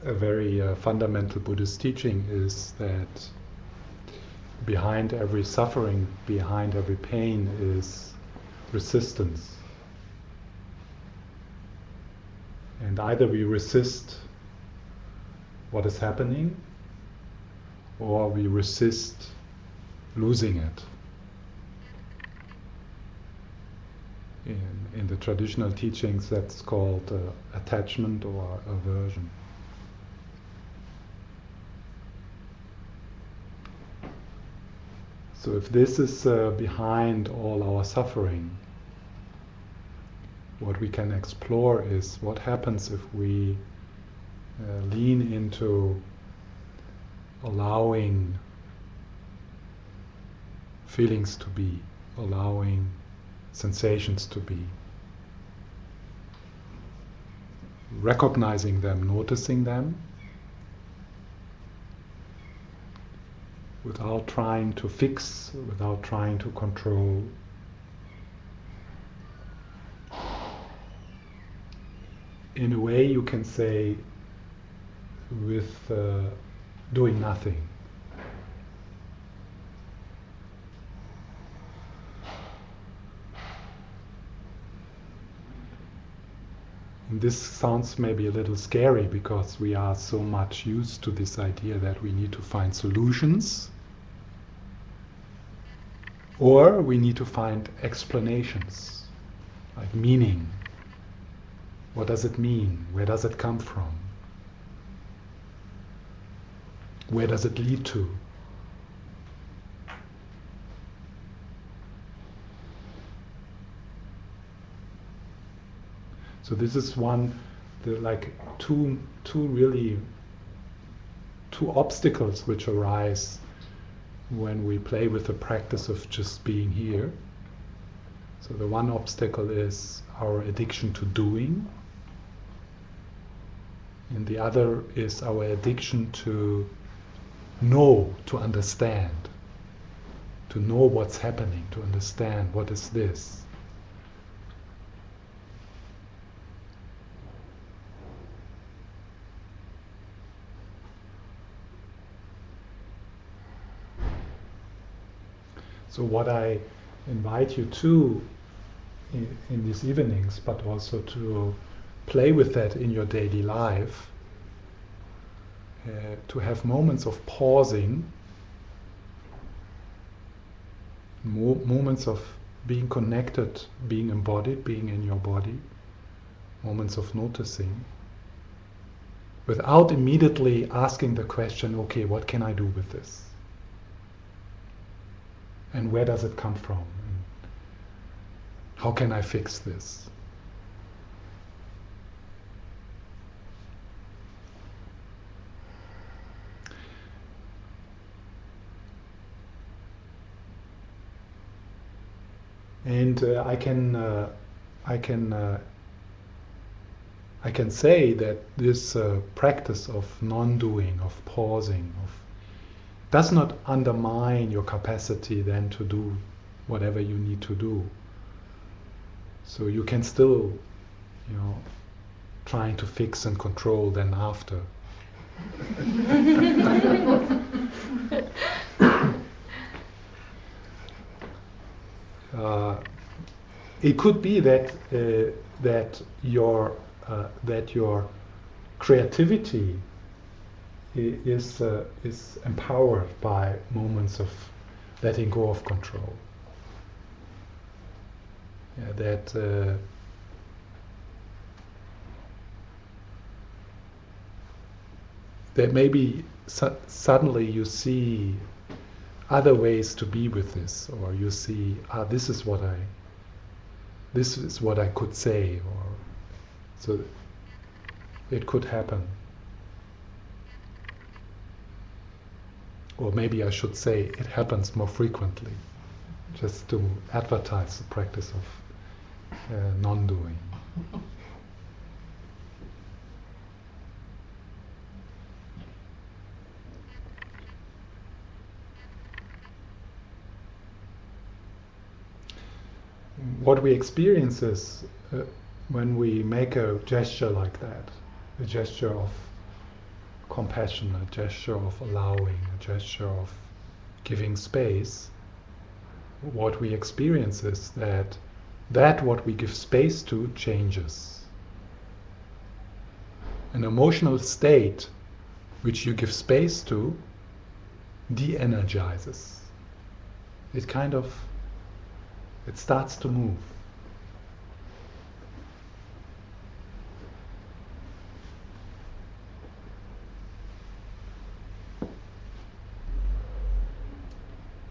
a very fundamental Buddhist teaching is that behind every suffering, behind every pain is resistance. And either we resist what is happening, or we resist losing it. In the traditional teachings, that's called attachment or aversion. So if this is behind all our suffering, what we can explore is what happens if we lean into allowing feelings to be, allowing sensations to be, recognizing them, noticing them, without trying to fix, without trying to control. In a way, you can say, with doing nothing. And this sounds maybe a little scary because we are so much used to this idea that we need to find solutions, or we need to find explanations, like meaning. What does it mean? Where does it come from? Where does it lead to? So this is two obstacles which arise when we play with the practice of just being here. So the one obstacle is our addiction to doing, and the other is our addiction to know, to understand, to know what's happening, to understand what is this. So what I invite you to in these evenings, but also to play with that in your daily life, to have moments of pausing, moments of being connected, being embodied, being in your body, moments of noticing, without immediately asking the question, okay, what can I do with this? And where does it come from? And how can I fix this? And I can say that this practice of non-doing, of pausing, does not undermine your capacity then to do whatever you need to do. So you can still, trying to fix and control then after. It could be that your creativity is empowered by moments of letting go of control. That maybe suddenly you see other ways to be with this, or you see, this is what I could say, or so it could happen. Or maybe I should say it happens more frequently, just to advertise the practice of non-doing. What we experience is when we make a gesture like that, a gesture of compassion, a gesture of allowing, a gesture of giving space, what we experience is that what we give space to changes. An emotional state which you give space to de-energizes. It starts to move.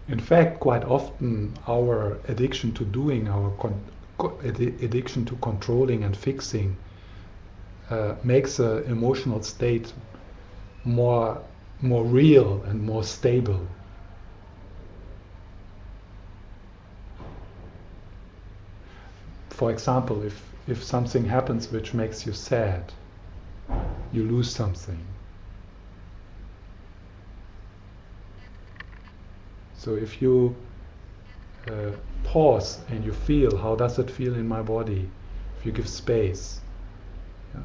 In fact, quite often our addiction to doing, our addiction to controlling and fixing makes an emotional state more real and more stable. For example, if something happens which makes you sad, you lose something. So if you pause and you feel, how does it feel in my body? If you give space,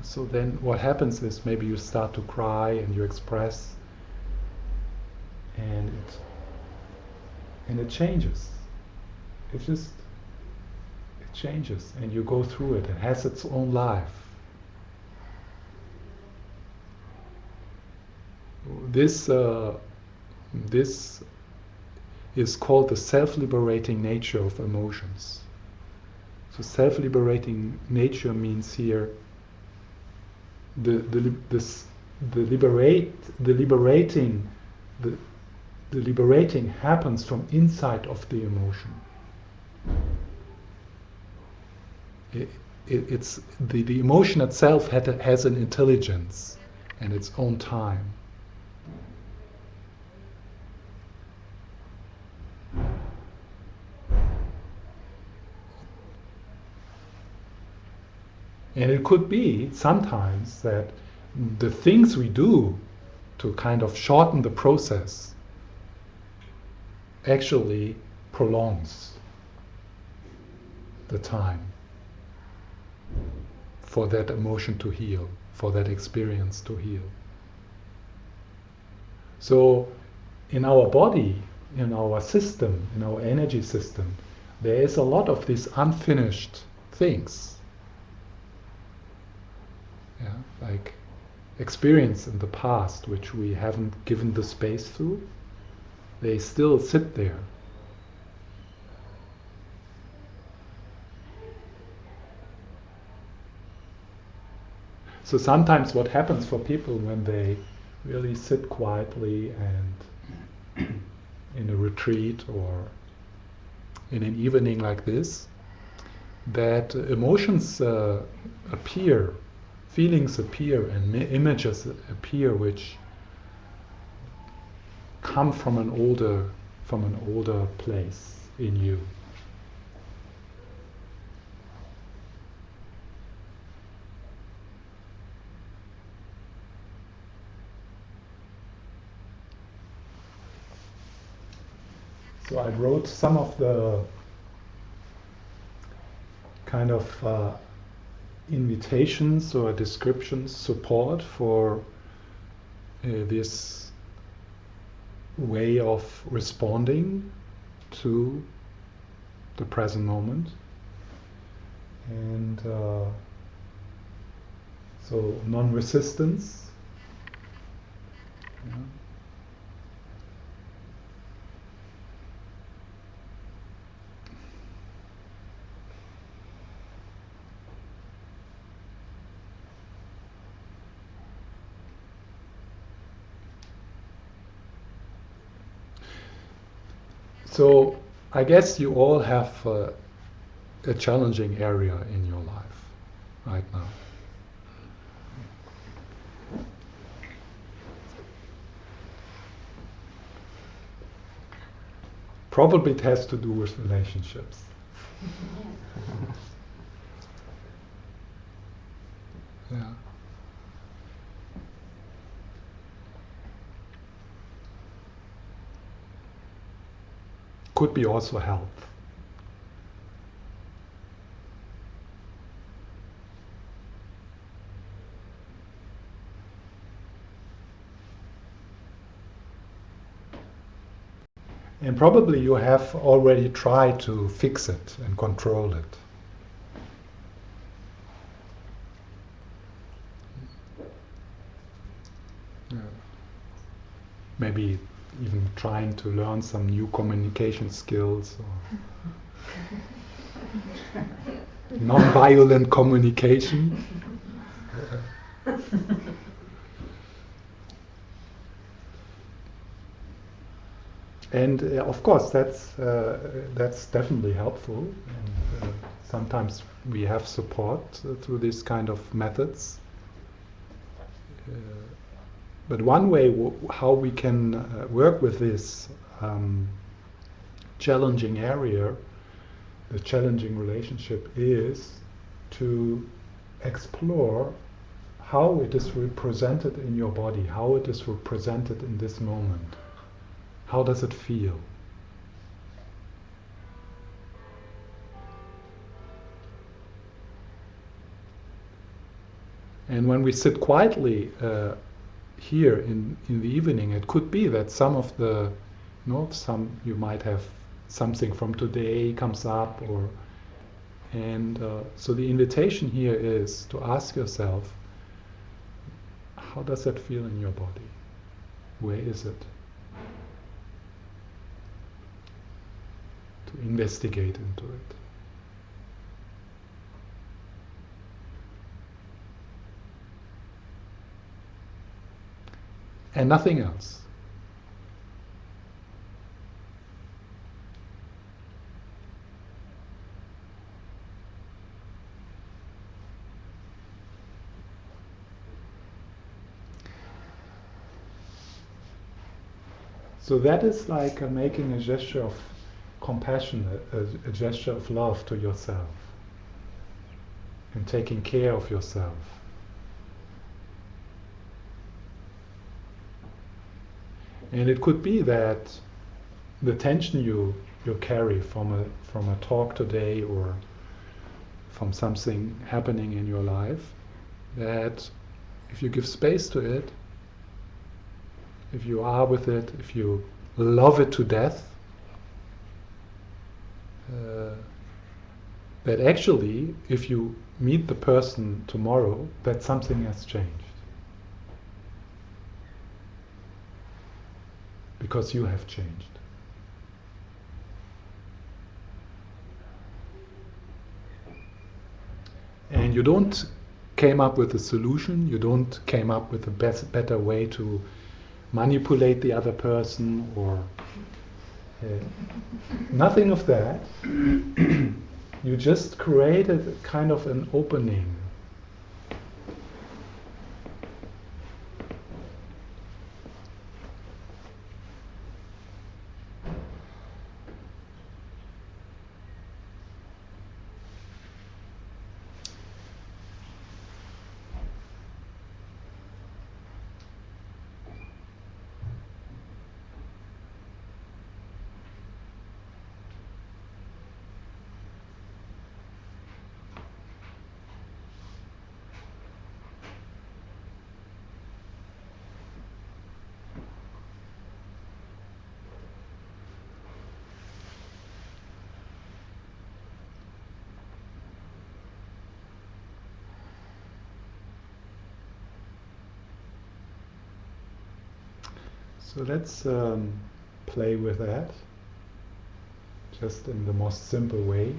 so then what happens is maybe you start to cry and you express, and it changes. It changes, and you go through it. It has its own life. This is called the self-liberating nature of emotions. So self-liberating nature means here the liberating happens from inside of the emotion. It's the emotion itself has an intelligence and its own time. And it could be sometimes that the things we do to kind of shorten the process actually prolongs the time for that emotion to heal, for that experience to heal. So in our body, in our system, in our energy system, there is a lot of these unfinished things. Yeah, like experience in the past which we haven't given the space to, they still sit there. So sometimes what happens for people when they really sit quietly and in a retreat or in an evening like this, that emotions appear, feelings appear, and images appear which come from an older place in you. So I wrote some of the kind of invitations or descriptions, support for this way of responding to the present moment. And so non-resistance. Yeah. So I guess you all have a challenging area in your life right now. Probably it has to do with relationships. Yeah. Could be also health. And probably you have already tried to fix it and control it. Yeah. Maybe even trying to learn some new communication skills or non-violent communication. And of course, that's definitely helpful. And sometimes we have support through these kind of methods. But one way how we can work with this challenging area, the challenging relationship, is to explore how it is represented in your body, how it is represented in this moment. How does it feel? And when we sit quietly here in the evening, it could be that some of the, you might have something from today comes up, and so the invitation here is to ask yourself, how does that feel in your body? Where is it? To investigate into it. And nothing else. So that is like making a gesture of compassion, a gesture of love to yourself, and taking care of yourself. And it could be that the tension you carry from a talk today, or from something happening in your life, that if you give space to it, if you are with it, if you love it to death, that actually, if you meet the person tomorrow, that something has changed. Because you have changed. And you don't came up with a solution, you don't came up with a better way to manipulate the other person, or nothing of that. You just created kind of an opening. So let's play with that, just in the most simple way.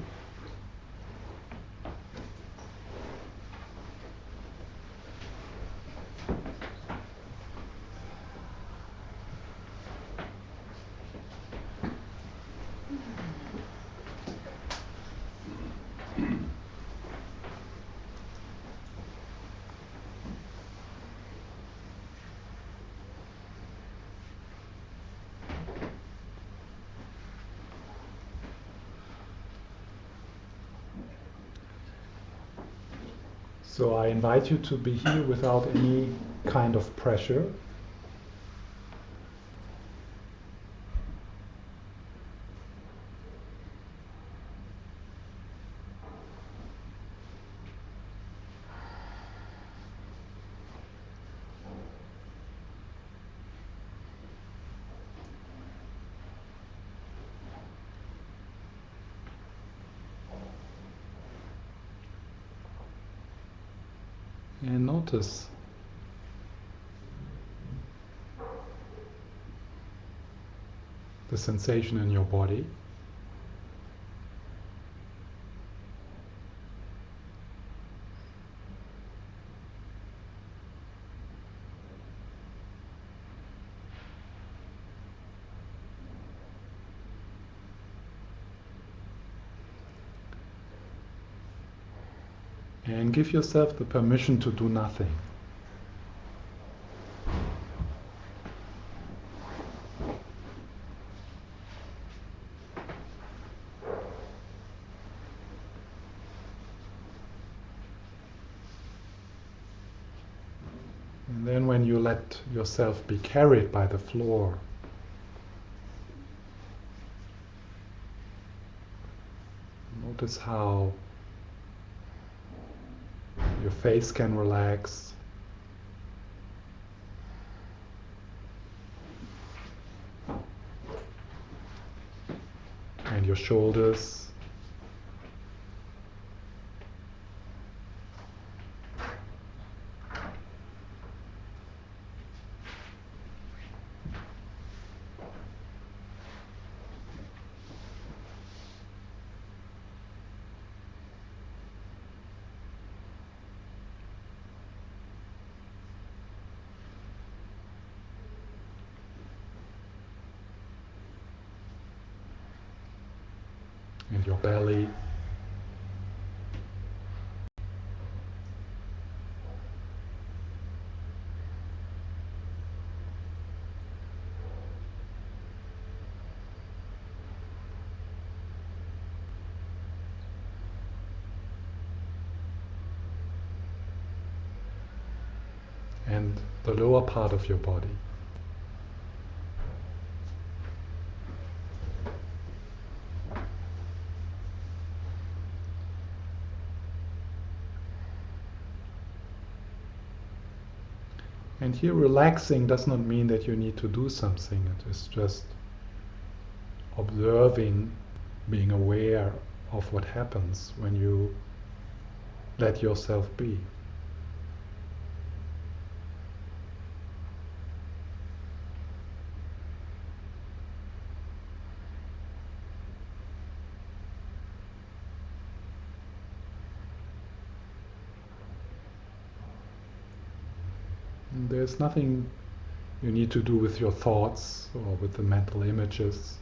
So I invite you to be here without any kind of pressure. And notice the sensation in your body. And give yourself the permission to do nothing. And then when you let yourself be carried by the floor, notice how your face can relax, and your shoulders. And your belly. And the lower part of your body. And here relaxing does not mean that you need to do something. It is just observing, being aware of what happens when you let yourself be. And there's nothing you need to do with your thoughts or with the mental images.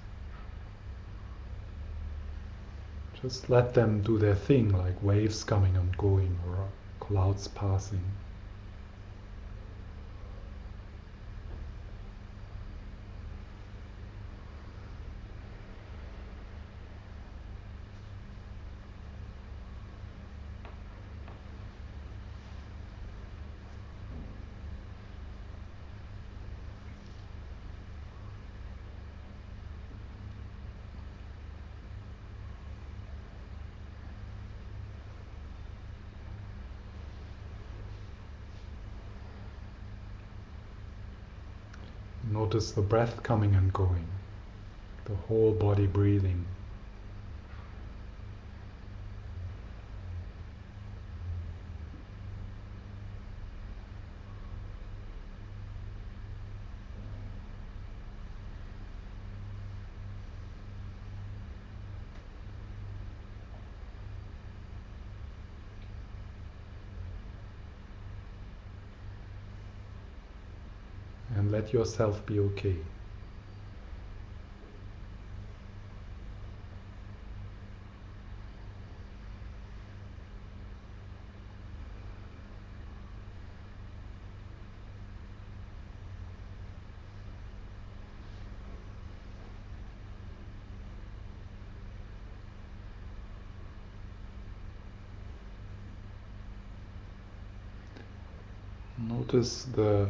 Just let them do their thing, like waves coming and going or clouds passing. Notice the breath coming and going, the whole body breathing. And let yourself be okay. Notice the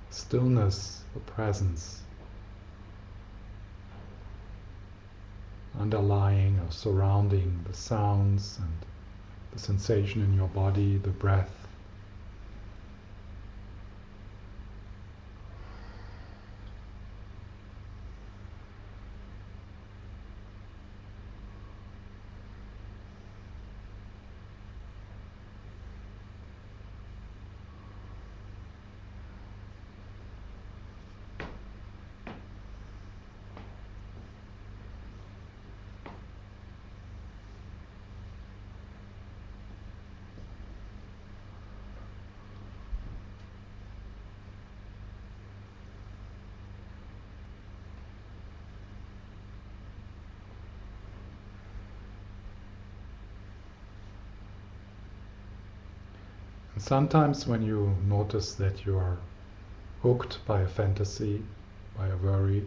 stillness, the presence, underlying or surrounding the sounds and the sensation in your body, the breath. Sometimes when you notice that you are hooked by a fantasy, by a worry,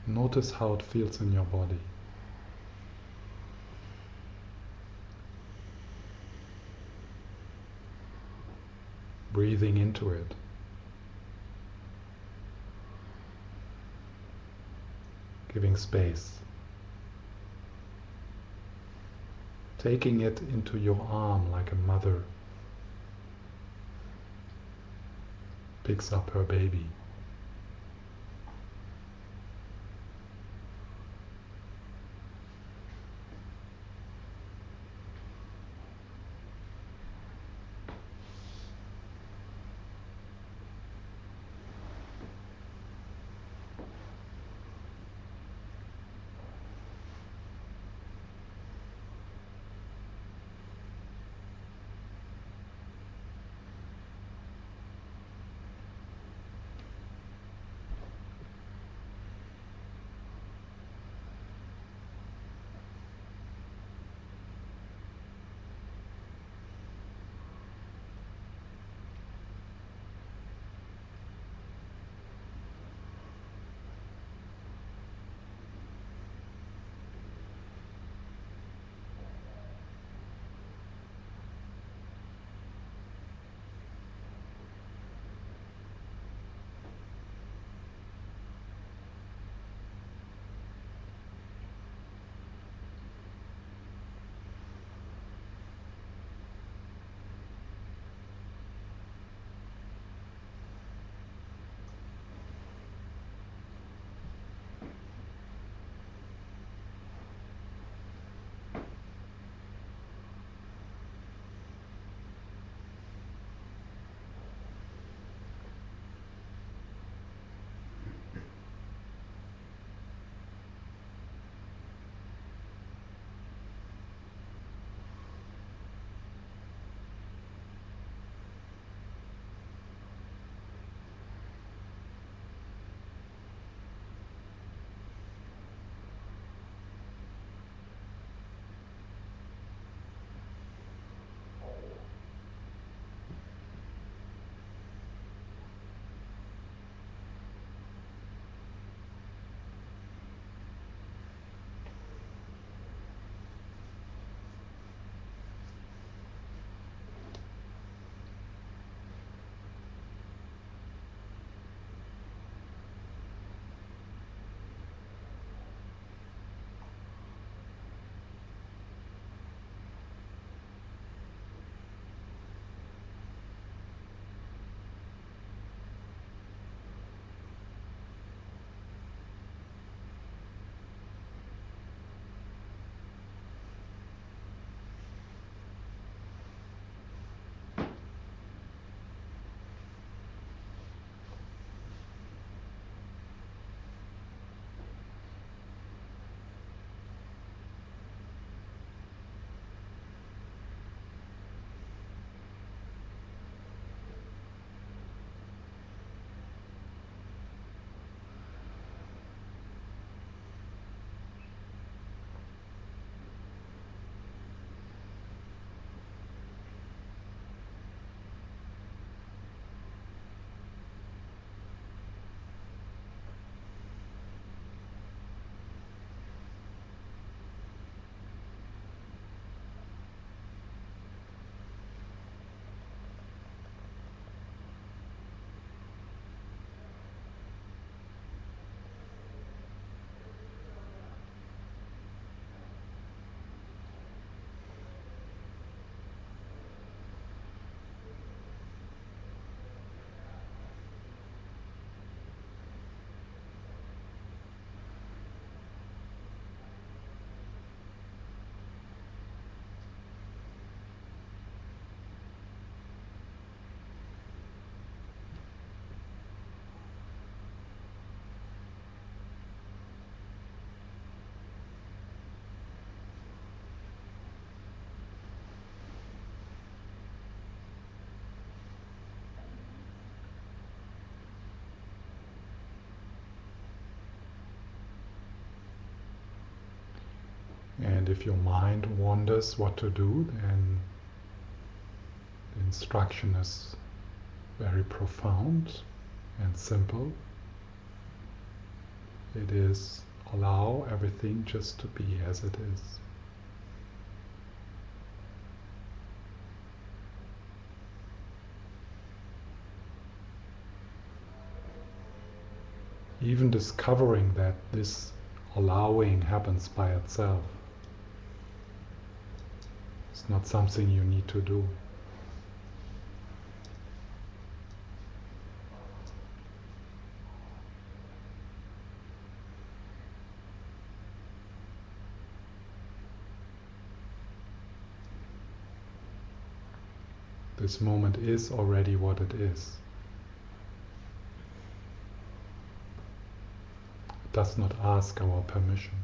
notice how it feels in your body. Breathing into it. Giving space. Taking it into your arm like a mother picks up her baby. And if your mind wonders what to do, then the instruction is very profound and simple. It is allow everything just to be as it is. Even discovering that this allowing happens by itself. It's not something you need to do. This moment is already what it is. It does not ask our permission.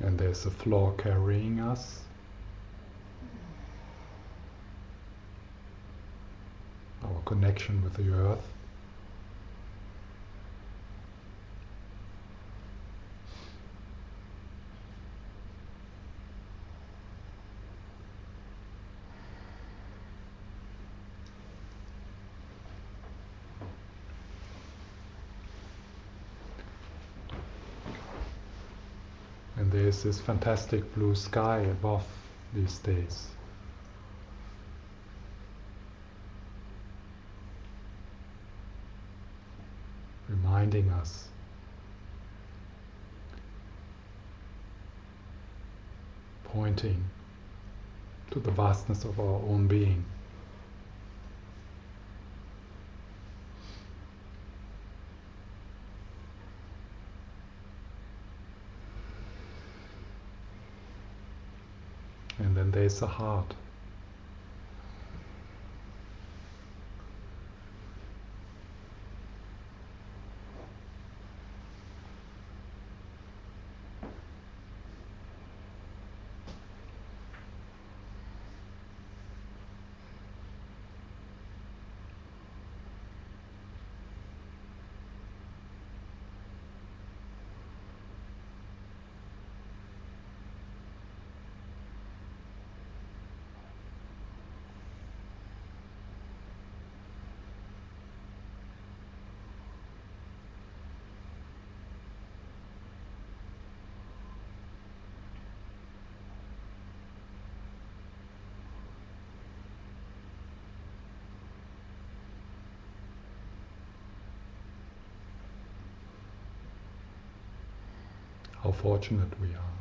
And there's a floor carrying us. Our connection with the earth. there's this fantastic blue sky above these days. Reminding us pointing to the vastness of our own being. And then there's the heart. How fortunate we are.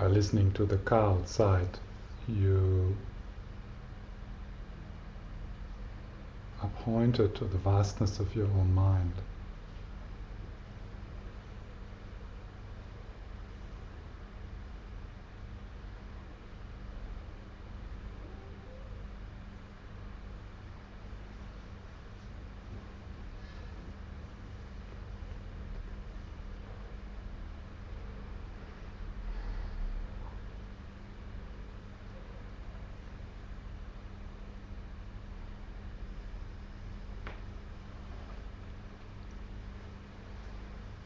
by listening to the car outside, you are pointed to the vastness of your own mind.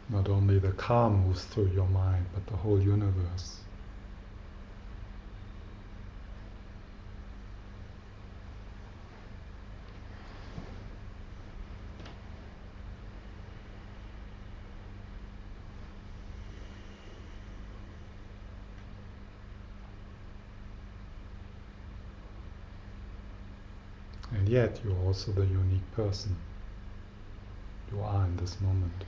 Not only the car moves through your mind, but the whole universe. And yet you're also the unique person you are in this moment.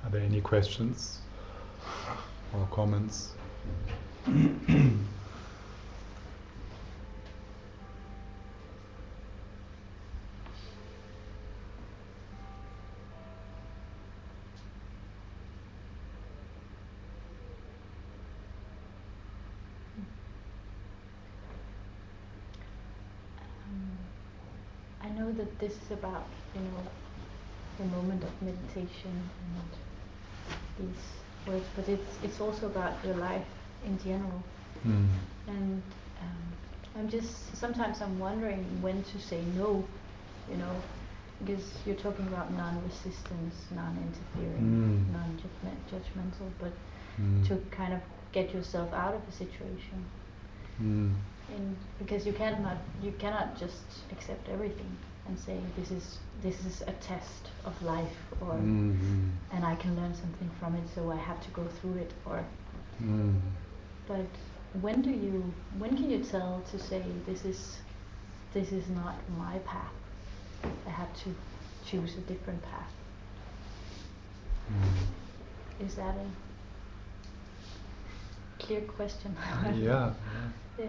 Are there any questions or comments? I know that this is about, the moment of meditation and these words, but it's also about your life in general. And sometimes I'm wondering when to say no, because you're talking about non-resistance, non-interfering, non-judgmental, but to kind of get yourself out of a situation. And because you cannot just accept everything and say this is a test of life, or and I can learn something from it, so I have to go through it, or but when can you tell to say this is not my path, I have to choose a different path? Is that a clear question? Yeah. Yeah.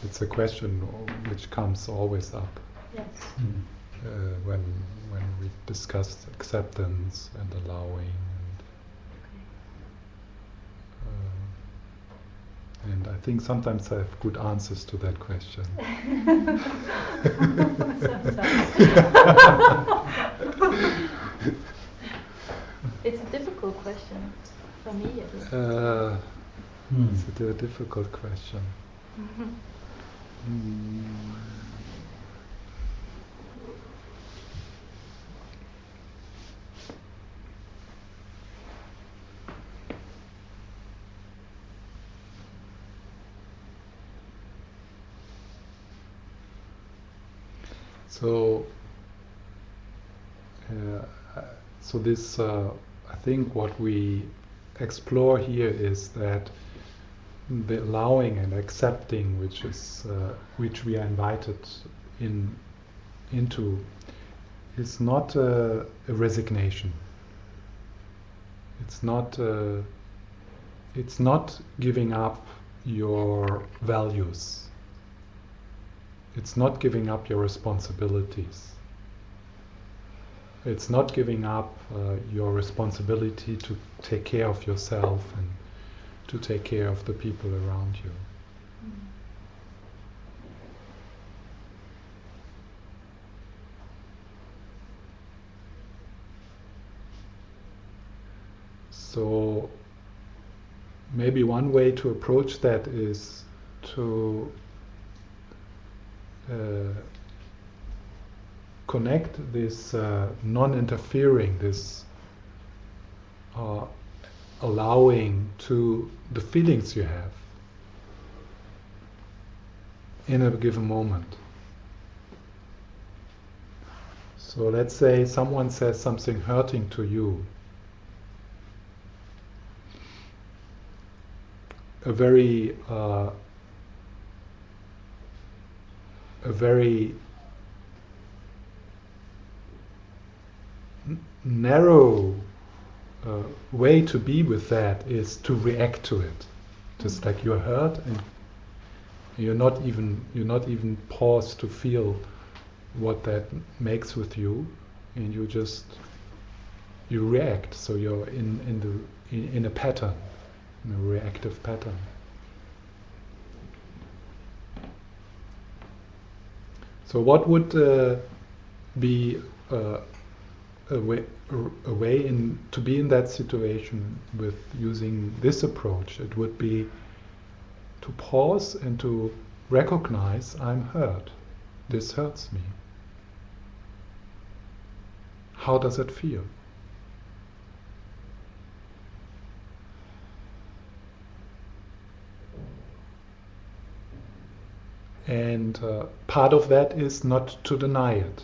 It's a question which comes always up. Yes. When we discuss acceptance and allowing, and I think sometimes I have good answers to that question. It's a difficult question for me, at least. It's a difficult question. So, so this, I think, what we explore here is that the allowing and accepting, which we are invited into, is not a resignation. It's not. It's not giving up your values. It's not giving up your responsibilities. It's not giving up your responsibility to take care of yourself and to take care of the people around you. So maybe one way to approach that is to connect this non-interfering, this allowing to the feelings you have in a given moment. So let's say someone says something hurting to you. A very narrow way to be with that is to react to it. Just like you're hurt and you're not even pause to feel what that makes with you, and you react. So you're in a pattern, in a reactive pattern. So what would be a way to be in that situation with using this approach? It would be to pause and to recognize I'm hurt. This hurts me. How does it feel? And part of that is not to deny it.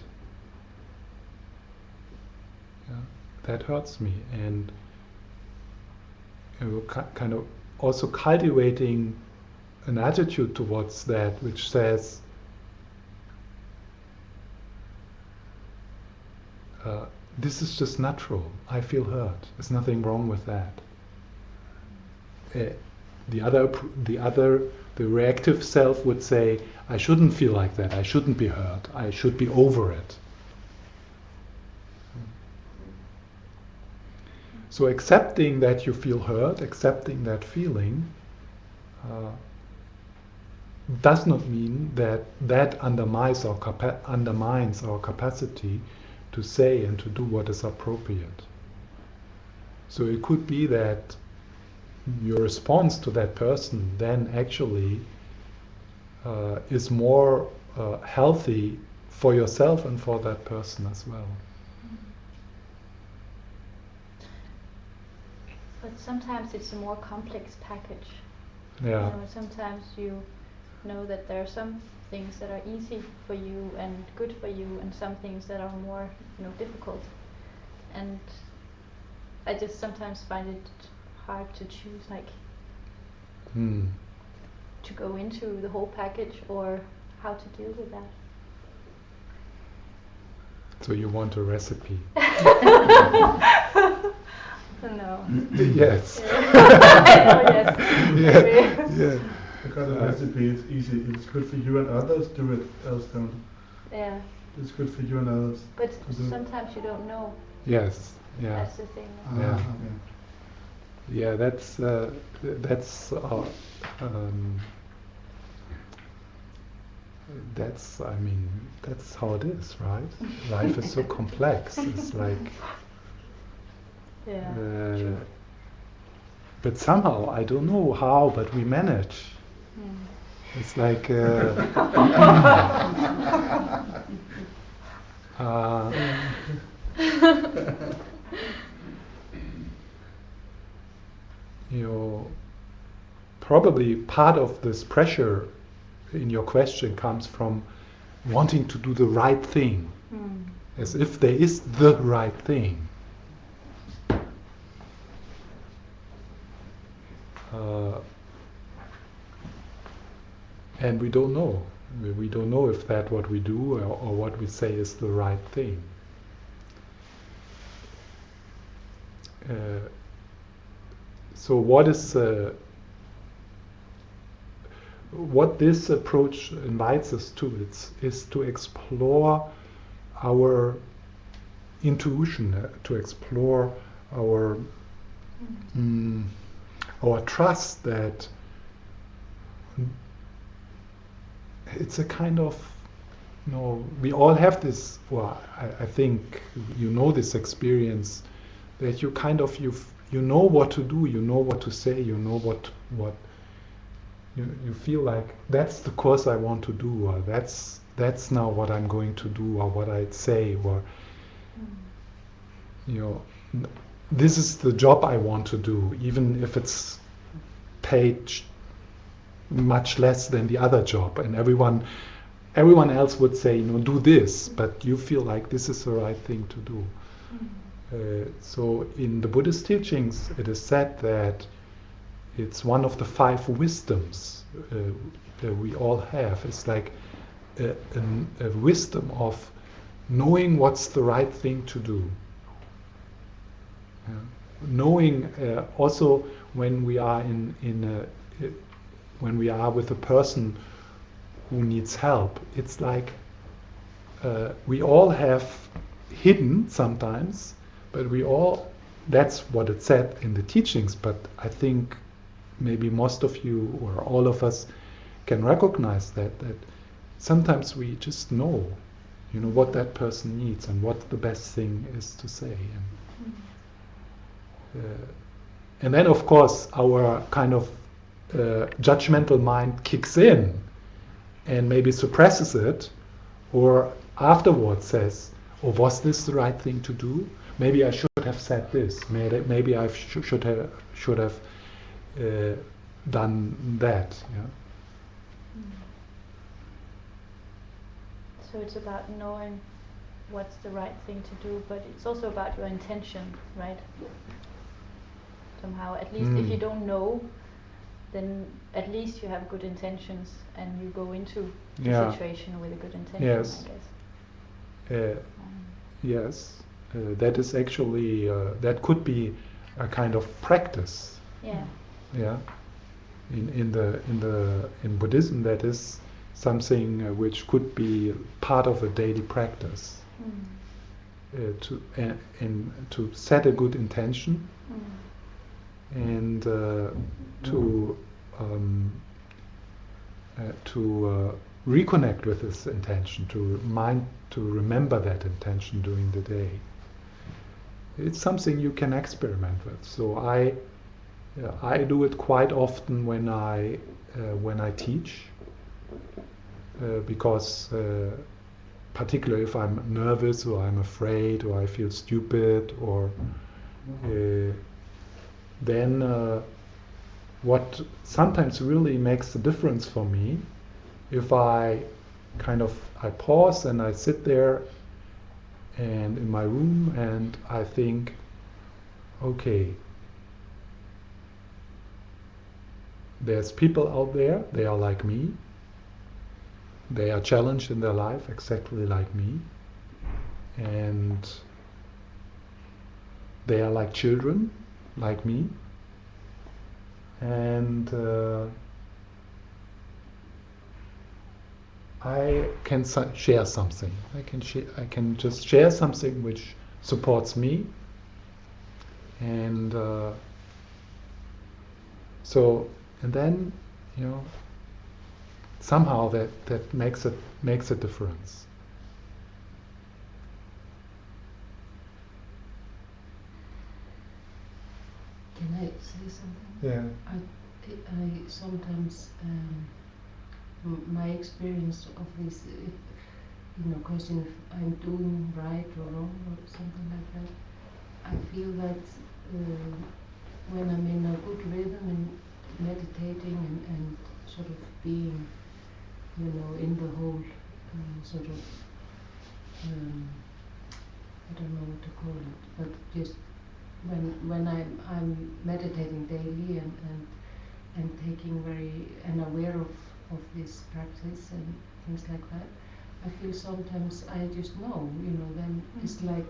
Yeah, that hurts me, and kind of also cultivating an attitude towards that which says, this is just natural. I feel hurt. There's nothing wrong with that. The reactive self would say, I shouldn't feel like that. I shouldn't be hurt. I should be over it. So accepting that you feel hurt, accepting that feeling, does not mean that undermines our capacity to say and to do what is appropriate. So it could be that your response to that person then actually is more healthy for yourself and for that person as well. But sometimes it's a more complex package. Yeah. You know, sometimes you know that there are some things that are easy for you and good for you, and some things that are more, difficult. And I just sometimes find it hard to choose, to go into the whole package or how to deal with that. So you want a recipe? No. Yes. Yes. Yeah. Because the recipe is easy. It's good for you and others. Do it, else don't. Yeah. It's good for you and others. But sometimes you don't know. Yes. Yeah. That's the thing. Yeah. Okay. Yeah. That's how it is, right? Life is so complex. It's like. Yeah. But somehow, I don't know how, but we manage. It's like you know, probably part of this pressure in your question comes from wanting to do the right thing, as if there is the right thing. And we don't know. We don't know if that what we do or what we say is the right thing. So what this approach invites us to is to explore our intuition, to explore our trust that it's a kind of, we all have this, well, I think you know this experience, that you kind of, you know what to do, you know what to say, you know what you feel like that's the course I want to do, or that's now what I'm going to do, or what I'd say, or this is the job I want to do, even if it's paid much less than the other job, and everyone else would say, do this, but you feel like this is the right thing to do. So in the Buddhist teachings, it is said that it's one of the 5 wisdoms that we all have. It's like a wisdom of knowing what's the right thing to do. Knowing also when we are when we are with a person who needs help, it's like we all have hidden sometimes, but that's what it said in the teachings, but I think maybe most of you or all of us can recognize that sometimes we just know, what that person needs and what the best thing is to say. And then of course our kind of judgmental mind kicks in and maybe suppresses it, or afterwards says, oh, was this the right thing to do? Maybe I should have said this. Maybe I should have done that. Yeah? So it's about knowing what's the right thing to do, but it's also about your intention, right? Somehow, at least if you don't know, then at least you have good intentions and you go into the situation with a good intention, yes. I guess. Yes, that is actually, that could be a kind of practice. Yeah. Yeah. In Buddhism, that is something which could be part of a daily practice. To set a good intention and to reconnect with this intention, to remember that intention during the day. It's something you can experiment with. So I do it quite often when I teach, because particularly if I'm nervous or I'm afraid or I feel stupid, or then what sometimes really makes the difference for me, if I pause and I sit there and in my room and I think, okay, there's people out there, they are like me, they are challenged in their life exactly like me, and they are like children, like me, and I can share something. I can just share something which supports me, and and then somehow that makes a difference. Can I say something? Yeah. I sometimes my experience of this, question if I'm doing right or wrong or something like that. I feel that when I'm in a good rhythm and meditating and sort of being, in the whole sort of, I don't know what to call it, but just when I'm meditating daily and taking and aware of this practice and things like that, I feel sometimes I just know, then it's like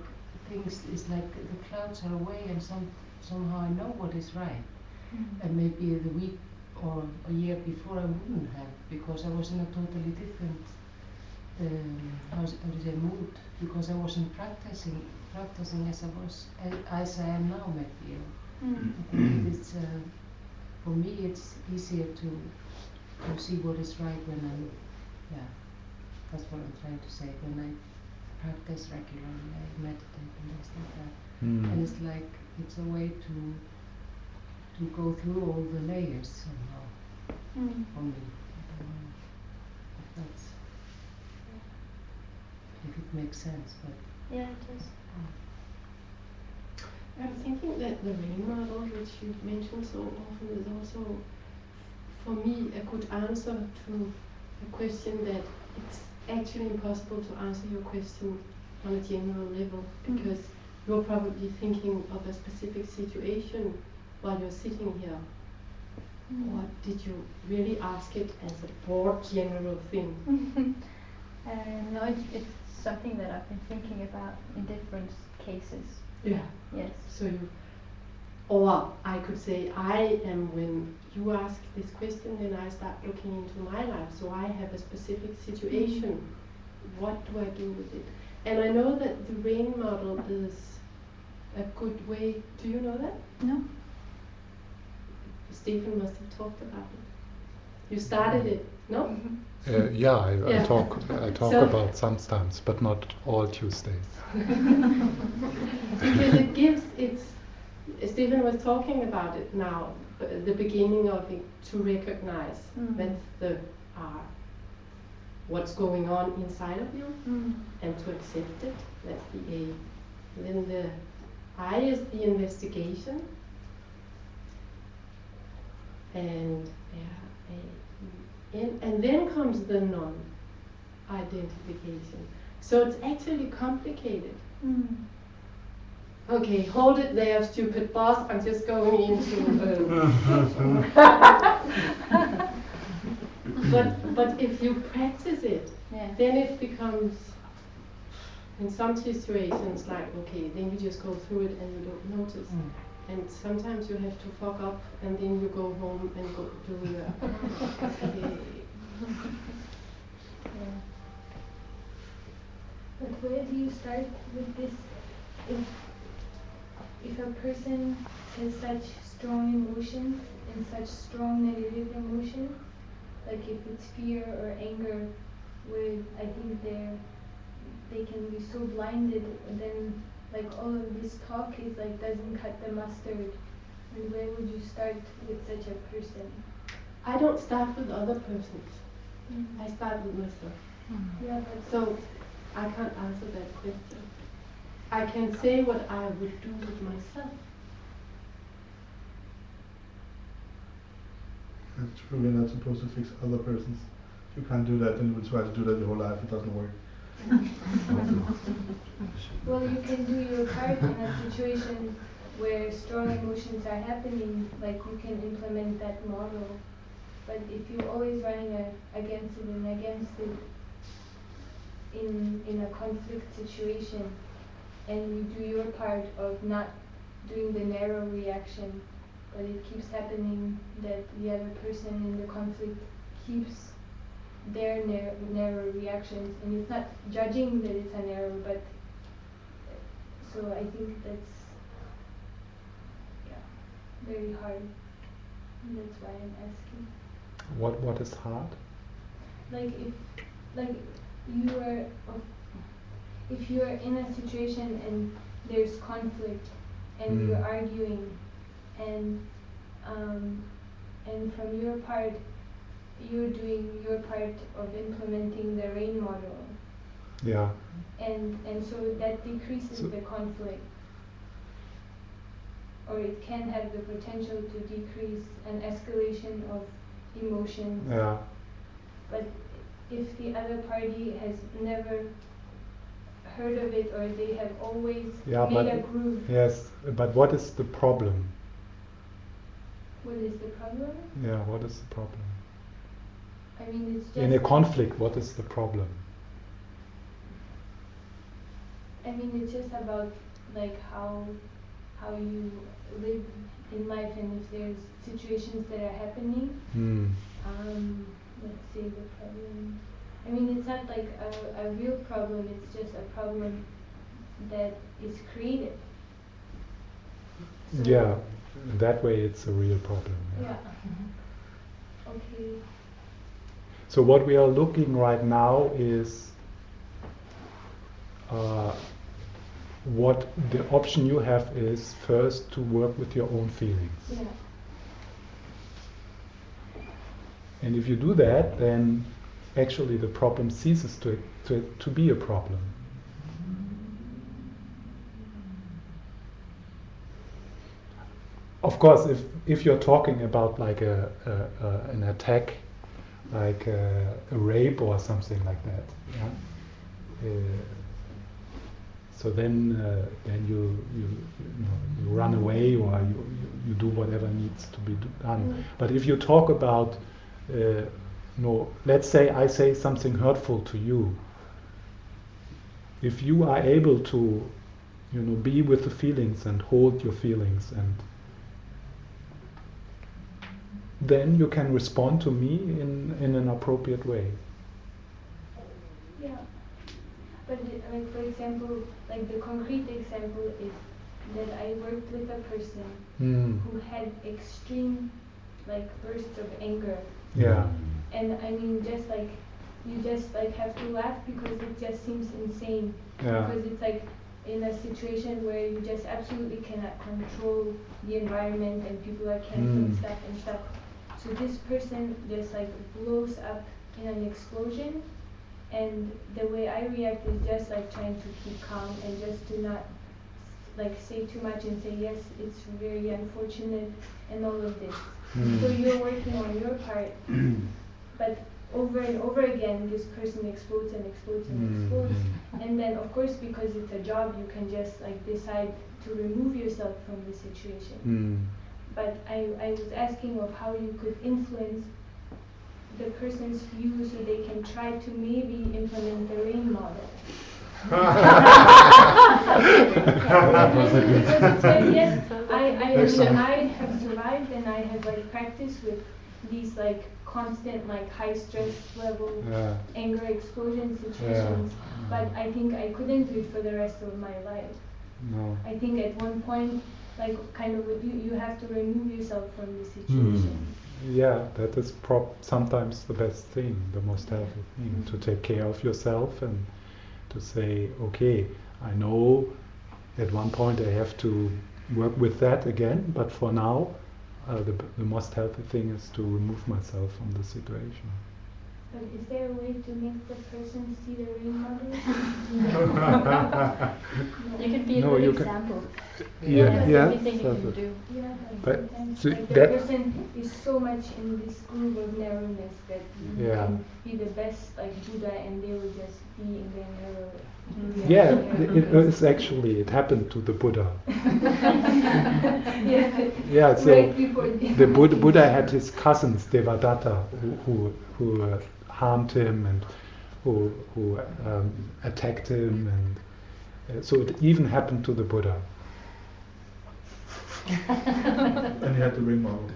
it's like the clouds are away and somehow I know what is right. And maybe the week or a year before I wouldn't have, because I was in a totally different how do you say, mood, because I wasn't practicing as I am now, maybe. I think it's for me it's easier to see what is right when that's what I'm trying to say, when I practice regularly, I meditate and things like that. And it's like it's a way to go through all the layers somehow for me. I don't know if that's if it makes sense, but Yeah, it does. I'm thinking that the rain model, which you mentioned so often, is also, for me, a good answer to a question that it's actually impossible to answer your question on a general level, because you're probably thinking of a specific situation while you're sitting here. Or did you really ask it as a broad general thing? No, it's something that I've been thinking about in different cases. Yeah. Yes. So or I could say, when you ask this question, then I start looking into my life. So I have a specific situation. What do I do with it? And I know that the rain model is a good way. Do you know that? No. Stephen must have talked about it. You started it, no? Yeah, I talk So- about sometimes, but not all Tuesdays. Because it gives Stephen was talking about it now, the beginning of it, to recognize that's the what's going on inside of you, and to accept it, that's the A. And then the I is the investigation, and and then comes the non-identification. So it's actually complicated. Okay, hold it there, stupid boss. I'm just going into. But if you practice it, then it becomes, in some situations, like, okay, then you just go through it and you don't notice. And sometimes you have to fuck up, and then you go home and go do the. But where do you start with this? If a person has such strong emotions and such strong negative emotions, like if it's fear or anger, where I think they can be so blinded, and then like all of this talk is like doesn't cut the mustard. And where would you start with such a person? I don't start with other persons. I start with myself. Yeah, but So I can't answer that question. I can say what I would do with myself. It's true, we're not supposed to fix other persons. You can't do that, and you will try to do that your whole life. It doesn't work. well, you can do your part in a situation where strong emotions are happening, like you can implement that model. But if you're always running against it and against it in a conflict situation, and you do your part of not doing the narrow reaction, but it keeps happening that the other person in the conflict keeps their narrow reactions, and it's not judging that it's a narrow, but so I think that's very hard. And that's why I'm asking. What is hard? Like if you are in a situation and there's conflict and you're arguing, and from your part you're doing your part of implementing the rain model, Yeah. and so that decreases So- the conflict, or it can have the potential to decrease an escalation of emotions. Yeah. But if the other party has never heard of it, or they have always Yeah, made but a groove, yes, but what is the problem? what is the problem? Yeah, what is the problem? I mean, it's just In a like- conflict, what is the problem? I mean, it's just about like how you live in life, and if there's situations that are happening. Hmm. Let's say the problem. I mean, it's not like a real problem. It's just a problem that is created. So, Yeah, that way it's a real problem. Yeah. Okay. So what we are looking right now is what the option you have is first to work with your own feelings. Yeah. And if you do that, then actually the problem ceases to be a problem. Of course, if you're talking about like an attack, like a rape or something like that, yeah. So then you run away, or you do whatever needs to be done. But if you talk about let's say I say something hurtful to you. If you are able to, be with the feelings and hold your feelings, and then you can respond to me in an appropriate way. Yeah. But like, for example, like the concrete example is that I worked with a person who had extreme like bursts of anger. Yeah. And I mean, just like, you just like have to laugh because it just seems insane. Yeah. Because it's like in a situation where you just absolutely cannot control the environment, and people are canceling stuff and stuff. So this person just like blows up in an explosion, and the way I react is just like trying to keep calm and just to not like say too much and say, yes, it's very unfortunate and all of this. So you're working on your part, but over and over again this person explodes and explodes and explodes. And then of course, because it's a job, you can just like decide to remove yourself from the situation. But I was asking of how you could influence the person's view so they can try to maybe implement the rain model. Yes, I have survived, and I have like practiced with these like constant like high stress level anger explosion situations, but I think I couldn't do it for the rest of my life. No. I think at one point, like kind of with you have to remove yourself from the situation. Yeah, that is sometimes the best thing, the most helpful thing, to take care of yourself and to say, okay, I know at one point I have to work with that again, but for now, the most helpful thing is to remove myself from the situation. But is there a way to make the person see the rain model? You could be a No, good you can- example. Yeah, That's yeah. everything you can so- do. Yeah, like But sometimes so like the that- person is so much in this groove of narrowness that you Yeah. can be the best like Buddha, and they will just be in their narrow. Yeah, it's actually, it happened to the Buddha. Yeah. Yeah, so Right before the Buddha had his cousins, Devadatta, who harmed him and who attacked him, and so it even happened to the Buddha. And he had the ring model.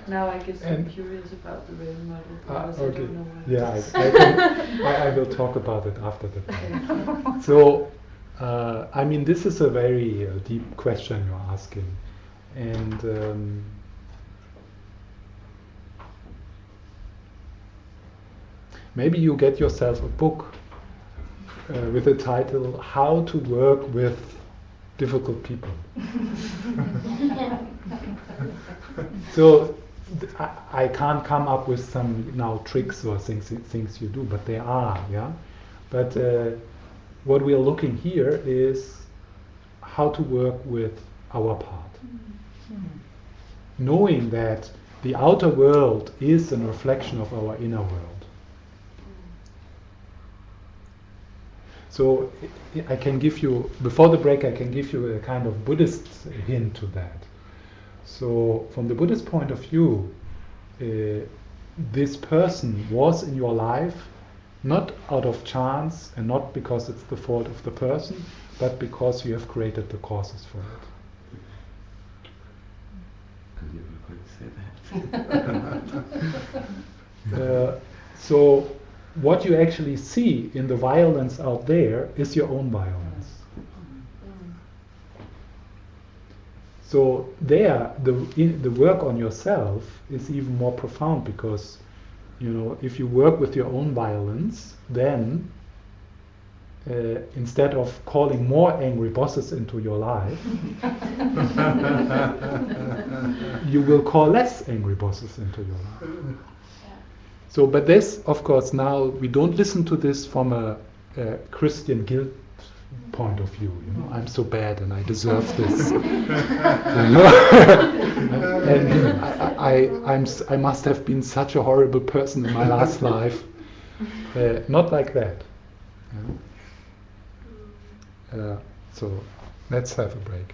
Now I guess I'm And- curious about the rain model because I Okay. don't know what Yeah, it is. I will talk about it after the talk. So, I mean, this is a very deep question you're asking, and maybe you get yourself a book with the title "How to Work with difficult people. So I can't come up with some now tricks or things you do, but there are, yeah. But what we are looking here is how to work with our part, knowing that the outer world is a reflection of our inner world. So I can give you, before the break, I can give you a kind of Buddhist hint to that. So from the Buddhist point of view, this person was in your life not out of chance and not because it's the fault of the person, but because you have created the causes for it. I never could say that. So what you actually see in the violence out there is your own violence. So there, the work on yourself is even more profound, because, you know, if you work with your own violence, then instead of calling more angry bosses into your life, you will call less angry bosses into your life. So, but this, of course, now we don't listen to this from a Christian guilt point of view. You know, I'm so bad and I deserve this. You know, and I must have been such a horrible person in my last life. Not like that. So let's have a break.